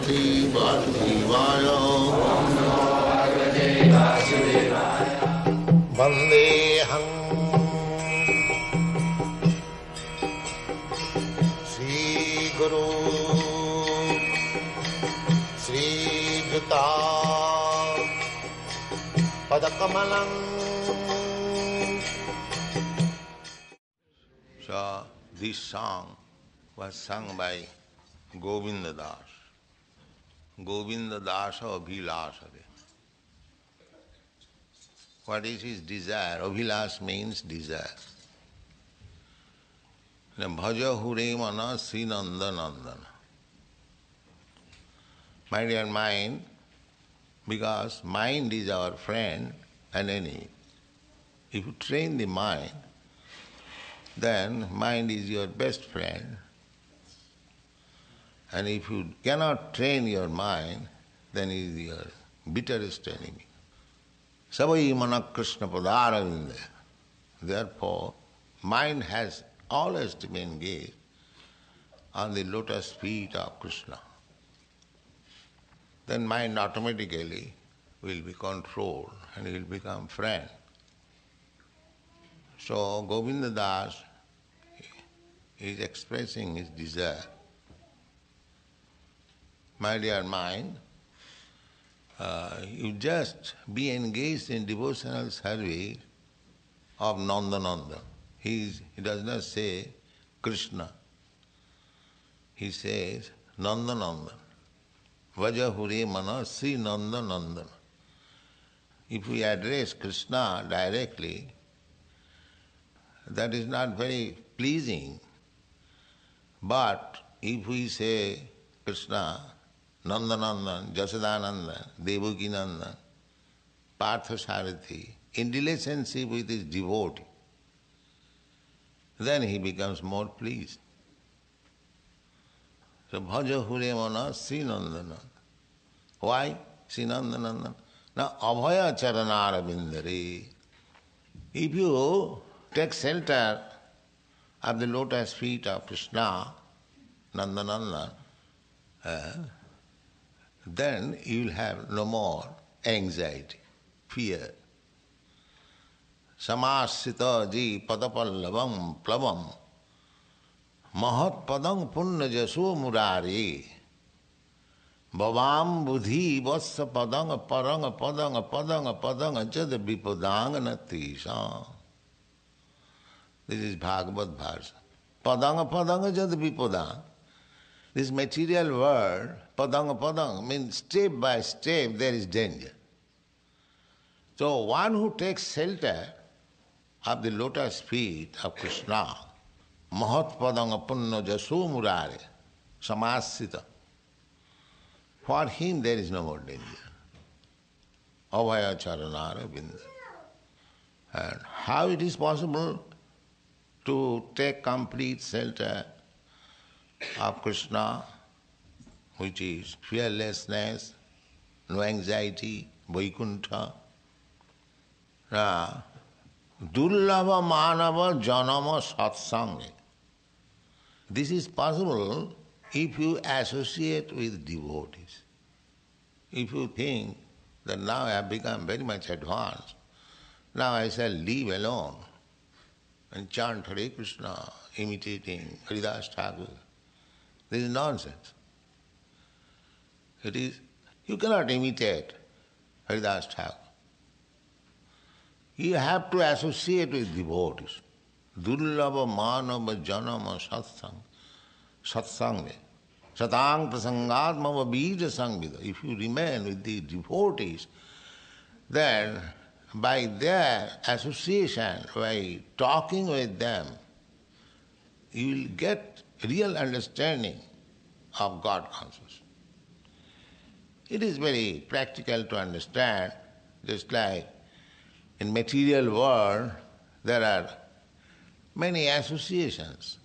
Bhagavate Vasudevaya. Vandeham Sri Guru Sri Juta Padakamalam. So this song was sung by Govinda Das. Govinda Dasa Abhilasare. What is his desire? Abhilas means desire. Bhaja Hure Mana Sri Nanda Nandana. My dear mind, because mind is our friend and enemy. If you train the mind, then mind is your best friend. And if you cannot train your mind, then it is your bitterest enemy. Savai mana Krishna padaravinda. Therefore, mind has always to be engaged on the lotus feet of Krishna. Then mind automatically will be controlled and will become friend. So Govinda Das is expressing his desire. My dear mind, you just be engaged in devotional service of Nandananda. He does not say Krishna. He says Nandananda. Vaja Hure Mana Sri Nandanandana. If we address Krishna directly, that is not very pleasing. But if we say Krishna, Nandanandan, Jasodanandan, Devakinandan, Parthasarathi, in relationship with his devotee, then he becomes more pleased. So Bhaja Hure Mana Sri Nandanandan. Why Sri Nandanandan? Now Abhaya Charanara Bindare. If you take shelter of the lotus feet of Krishna, Nandanandan, then you will have no more anxiety, fear. Samasita ji padapallavam plavam mahat padang punna jaso murari bhavam buddhi vassa padang parang padang padang padang jad vipadang natisha. This is Bhagavad Bharsa. Padang padang jad vipadang. This material world, padang padang, means step by step there is danger. So one who takes shelter of the lotus feet of Krishna, mahat padang punna jaso murare, samasita, for him there is no more danger. Abhaya charanara binda. And how it is possible to take complete shelter of Krishna, which is fearlessness, no anxiety, Vaikuntha. Durlava manava janama satsanga. This is possible if you associate with devotees. If you think that now I have become very much advanced, now I shall live alone and chant Hare Krishna, imitating Haridas Thakur. This is nonsense. It is, you cannot imitate Haridas Thakur. You have to associate with devotees. Durlava manava janama satsanga. Satang prasangatmava bija sangvida. If you remain with the devotees, then by their association, by talking with them, you will get real understanding of God consciousness. It is very practical to understand, just like in material world there are many associations,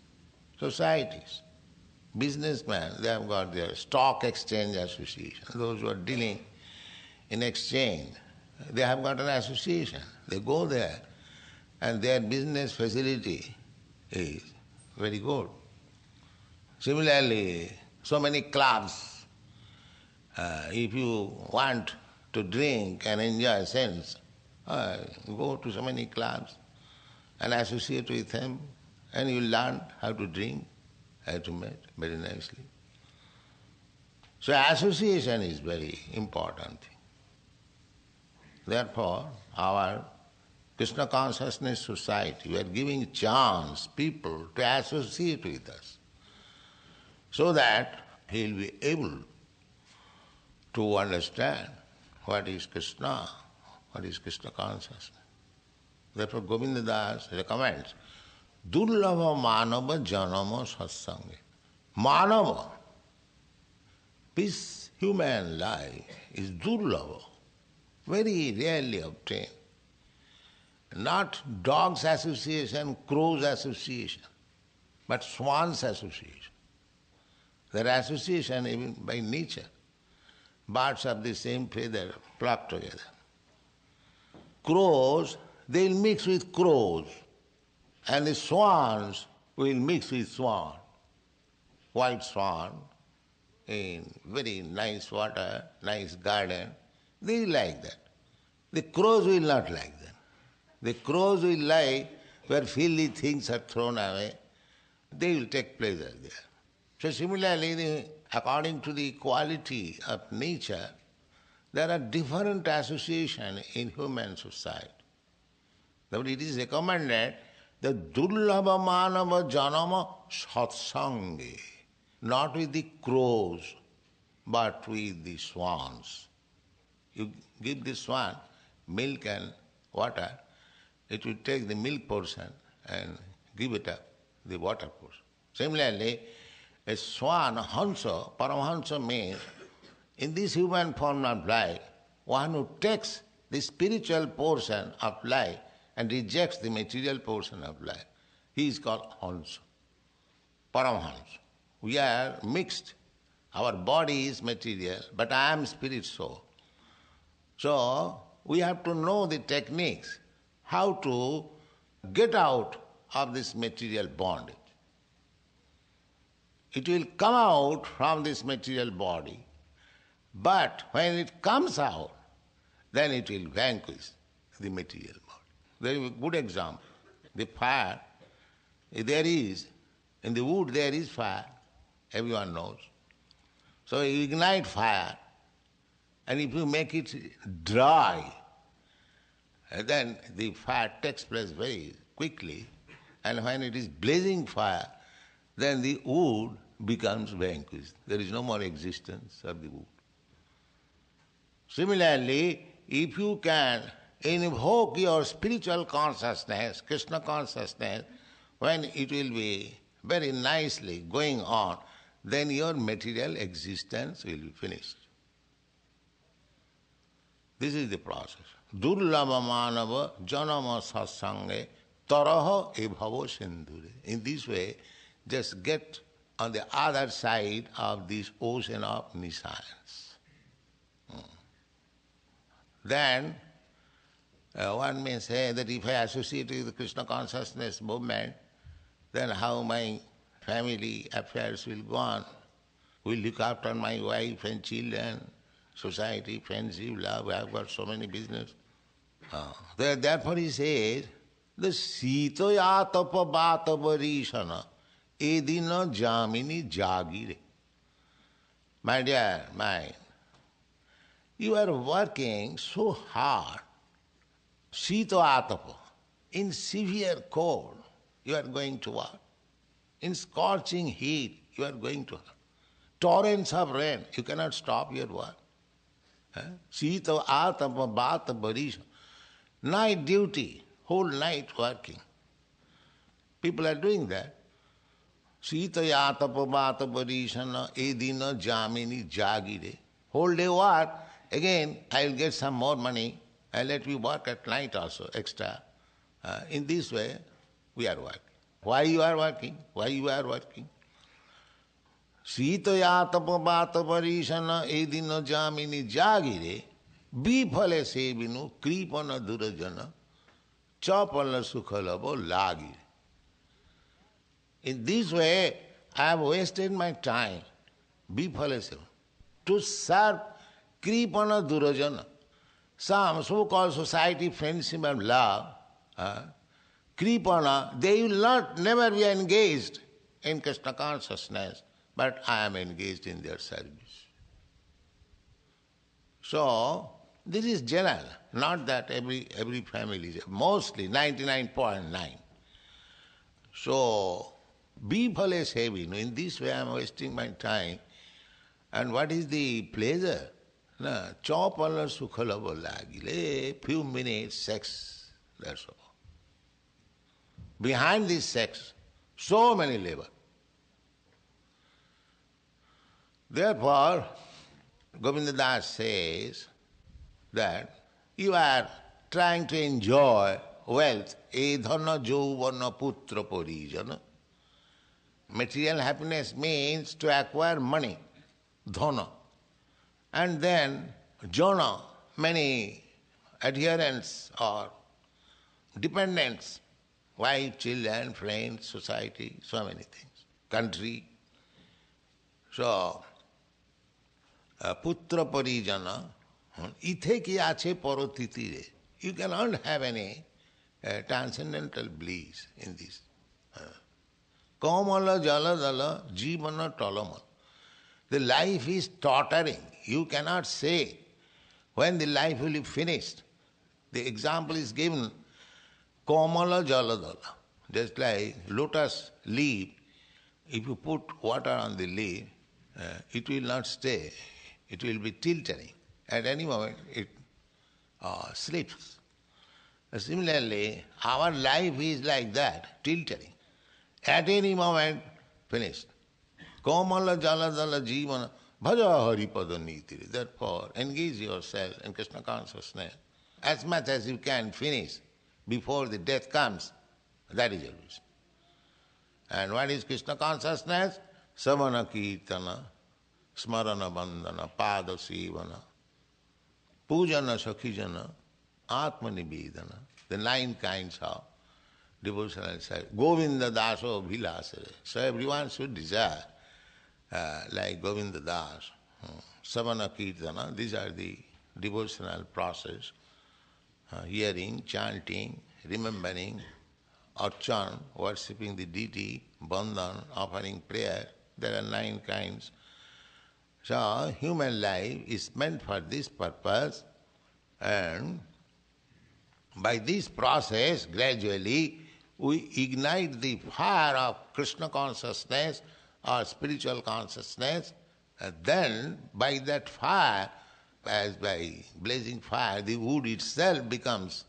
societies. Businessmen, they have got their stock exchange association. Those who are dealing in exchange, they have got an association. They go there and their business facility is very good. Similarly, so many clubs, If you want to drink and enjoy sense, go to so many clubs and associate with them, and you learn how to drink, how to make very nicely. So association is very important thing. Therefore, our Krishna Consciousness Society, we are giving chance people to associate with us so that he will be able to understand what is Krishna, what is Krishna consciousness. Therefore Govinda Das recommends, Durlabha Manava Janama Satsange. Manava, this human life is Durlabha, very rarely obtained. Not dog's association, crow's association, but swan's association. Their association even by nature. Birds of the same feather flock together. Crows, they will mix with crows, and the swans will mix with swan. White swan in very nice water, nice garden, they like that. The crows will not like that. The crows will lie where filthy things are thrown away. They will take pleasure there. So similarly, according to the quality of nature, there are different associations in human society. Therefore it is recommended that Durlabha Manava Janama Satsange, not with the crows, but with the swans. You give the swan milk and water, it will take the milk portion and give it up, the water portion. Similarly, a swan, Hansa, Paramahansa means, in this human form of life, one who takes the spiritual portion of life and rejects the material portion of life, he is called Hansa, Paramahansa. We are mixed. Our body is material, but I am spirit soul. So, we have to know the techniques, how to get out of this material bondage. It will come out from this material body, but when it comes out, then it will vanquish the material body. Very good example. The fire, there is, in the wood there is fire, everyone knows. So you ignite fire, and if you make it dry, then the fire takes place very quickly, and when it is blazing fire, then the wood becomes vanquished. There is no more existence of the wood. Similarly, if you can invoke your spiritual consciousness, Krishna consciousness, when it will be very nicely going on, then your material existence will be finished. This is the process. Durlabha manava janama satsange taraha ebhavo sindhure. In this way, just get on the other side of this ocean of nescience. Then one may say that if I associate with the Krishna consciousness movement, then how my family affairs will go on? Will look after my wife and children, society, friendship, love, I have got so many business. Therefore he says, the sitoya tapa bata varishana edina jamini jagire. My dear mind, you are working so hard, sito atapa, in severe cold, you are going to work. In scorching heat, you are going to work. Torrents of rain, you cannot stop your work. Sito atapa bata barisha. Night duty, whole night working. People are doing that. Sita yatapa bata barishana edina jamini jagire. Whole day work, again I will get some more money, I'll let you work at night also, extra. In this way, we are working. Why you are working? Why you are working? Sita yatapa bata barishana edina jamini jagire bifale sevinu kripana durajana chapala sukhalabo lagi. In this way, I have wasted my time, bifale seva, to serve Kripana Durajana. Some so-called society friendship and love, Kripana, they will never be engaged in Krishna consciousness, but I am engaged in their service. So, this is general, not that every family, mostly 99.9. So, be less heavy. In this way I am wasting my time. And what is the pleasure? Chopala sukhalava lagile, few minutes sex, that's all. Behind this sex, so many labor. Therefore, Govinda Das says that you are trying to enjoy wealth, edhana jauvana putra parijana. Material happiness means to acquire money, dhana. And then jana, many adherents or dependents, wife, children, friends, society, so many things, country. So, putra parijana, ithe ki ache parotitire. You cannot have any transcendental bliss in this. Kamala jaladala jivana talama. The life is tottering. You cannot say when the life will be finished. The example is given, Kamala jaladala. Just like lotus leaf, if you put water on the leaf, it will not stay. It will be tilting. At any moment it slips. Similarly, our life is like that, tilting. At any moment, finished. Kamala jaladala jivana bhaja haripada nitiri. Therefore, engage yourself in Krishna consciousness as much as you can finish before the death comes. That is your wish. And what is Krishna consciousness? Savana kirtana, smarana bandhana, pada sivana, pujana sakhijana, atma nivedana. The 9 kinds of devotional service. Govinda daso bhilasare. So everyone should desire like Govinda Das, Savana Kirtana. These are the devotional process. Hearing, chanting, remembering, archan, worshipping the deity, bandhan, offering prayer. There are 9 kinds. So human life is meant for this purpose, and by this process, gradually, we ignite the fire of Krishna consciousness or spiritual consciousness, and then by that fire, as by blazing fire, the wood itself becomes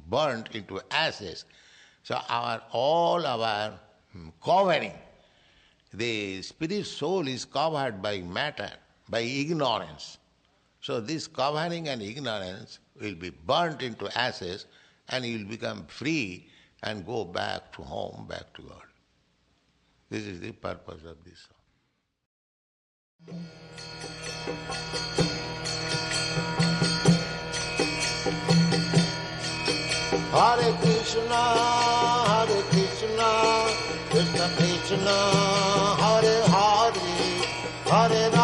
burnt into ashes. So all our covering, the spirit soul is covered by matter, by ignorance. So this covering and ignorance will be burnt into ashes, and you will become free and go back to home, back to God. This is the purpose of this song. Hare Krishna, Krishna Krishna, Hare Hare, Hare